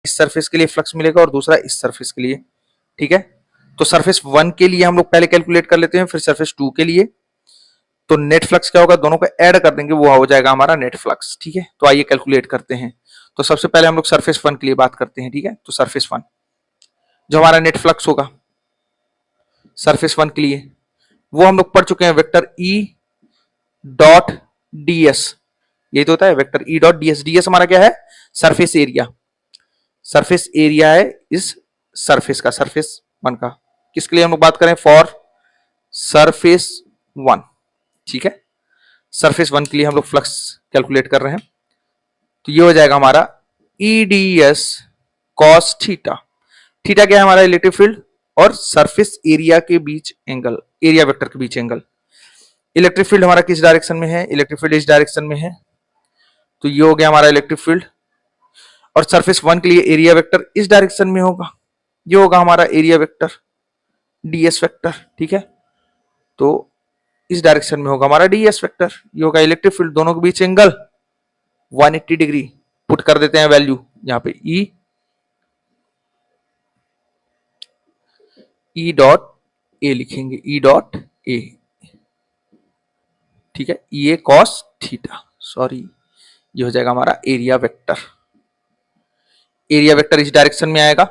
इस सरफेस के लिए फ्लक्स मिलेगा और दूसरा इस सरफेस के लिए, ठीक है। तो सरफेस 1 के लिए हम लोग पहले कैलकुलेट कर लेते हैं, फिर सरफेस 2 के लिए। तो नेट फ्लक्स क्या होगा, दोनों को ऐड कर देंगे, वो हो जाएगा हमारा नेट फ्लक्स, ठीक है। तो आइए कैलकुलेट करते हैं। तो सबसे पहले हम लोग सरफेस 1 के लिए बात करते हैं, ठीक है। तो सरफेस 1 जो हमारा नेट फ्लक्स होगा सरफेस 1 के लिए, वो हम लोग पढ़ चुके हैं, वेक्टर ई डॉट डीएस। यही तो होता है vector E dot DS. DS हमारा क्या है, सरफेस एरिया। सरफेस एरिया है इस सरफेस का, सरफेस 1 का। किसके लिए हम लोग बात करें, फॉर सरफेस 1, ठीक है। सरफेस 1 के लिए हम लोग फ्लक्स कैलकुलेट कर रहे हैं। तो ये हो जाएगा हमारा ईडीएस कॉस थीटा। थीटा क्या है, हमारा इलेक्ट्रिक फील्ड और सरफेस एरिया के बीच एंगल, एरिया वेक्टर के बीच एंगल। इलेक्ट्रिक फील्ड हमारा किस डायरेक्शन में है, इलेक्ट्रिक फील्ड इस डायरेक्शन में है। तो ये हो गया हमारा इलेक्ट्रिक फील्ड। और सरफेस 1 के लिए एरिया वेक्टर इस डायरेक्शन में होगा, ये होगा हमारा एरिया वेक्टर डीएस वेक्टर, ठीक है। तो इस डायरेक्शन में होगा हमारा डीएस वेक्टर, ये होगा इलेक्ट्रिक फील्ड, दोनों के बीच एंगल 180 डिग्री। पुट कर देते हैं वैल्यू यहां पे, ई डॉट ए लिखेंगे, ई डॉट ए, ठीक है। ये कॉस थीटा, सॉरी, ये हो जाएगा हमारा एरिया वेक्टर। एरिया वेक्टर इस डायरेक्शन में आएगा,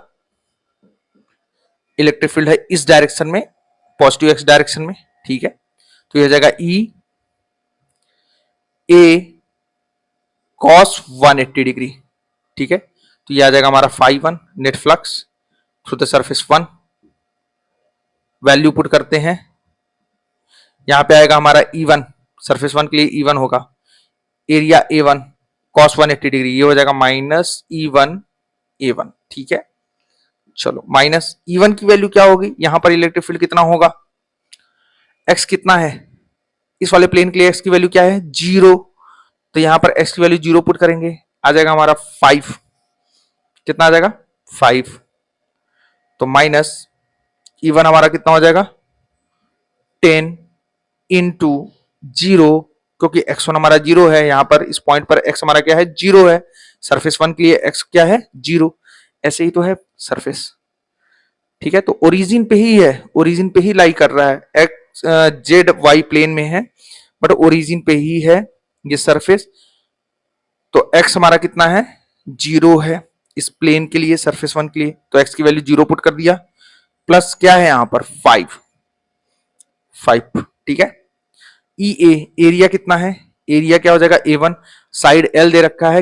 इलेक्ट्रिक फील्ड है इस डायरेक्शन में, पॉजिटिव एक्स डायरेक्शन में, ठीक है। तो ये हो जाएगा ई ए कॉस 180 डिग्री, ठीक है। तो ये आ जाएगा हमारा phi 1 net flux through the surface 1। Value put करते हैं, यहां पे आएगा हमारा E1, सरफेस 1 के लिए E1 होगा एरिया A1 कॉस 180 डिग्री, ये हो जाएगा माइनस E1 A1, ठीक है। चलो माइनस E1 की वैल्यू क्या होगी, यहां पर इलेक्ट्रिक फील्ड कितना होगा, x कितना है, इस वाले प्लेन के लिए x की वैल्यू क्या है, 0। तो यहां पर x की वैल्यू 0 पुट करेंगे, आ जाएगा हमारा 5। कितना आ जाएगा, 5। तो माइनस E1 हमारा कितना हो जाएगा, 10 इंटू 0, क्योंकि x1 हमारा 0 है, यहां पर इस पॉइंट पर x हमारा क्या है, 0 है। सरफेस 1 के लिए x क्या है, 0। ऐसे ही तो है सरफेस, ठीक है। तो ओरिजिन पे ही है, ओरिजिन पे ही लाई कर रहा है, एक्स जेड वाई प्लेन में है, बट ओरिजिन पे ही है ये सरफेस। तो x हमारा कितना है, 0 है इस प्लेन के लिए, सरफेस 1 के लिए। तो x की वैल्यू 0 पुट कर दिया, प्लस क्या है यहां पर 5, ठीक है। ई ए एरिया कितना है, एरिया क्या हो जाएगा A1, साइड L दे रखा है,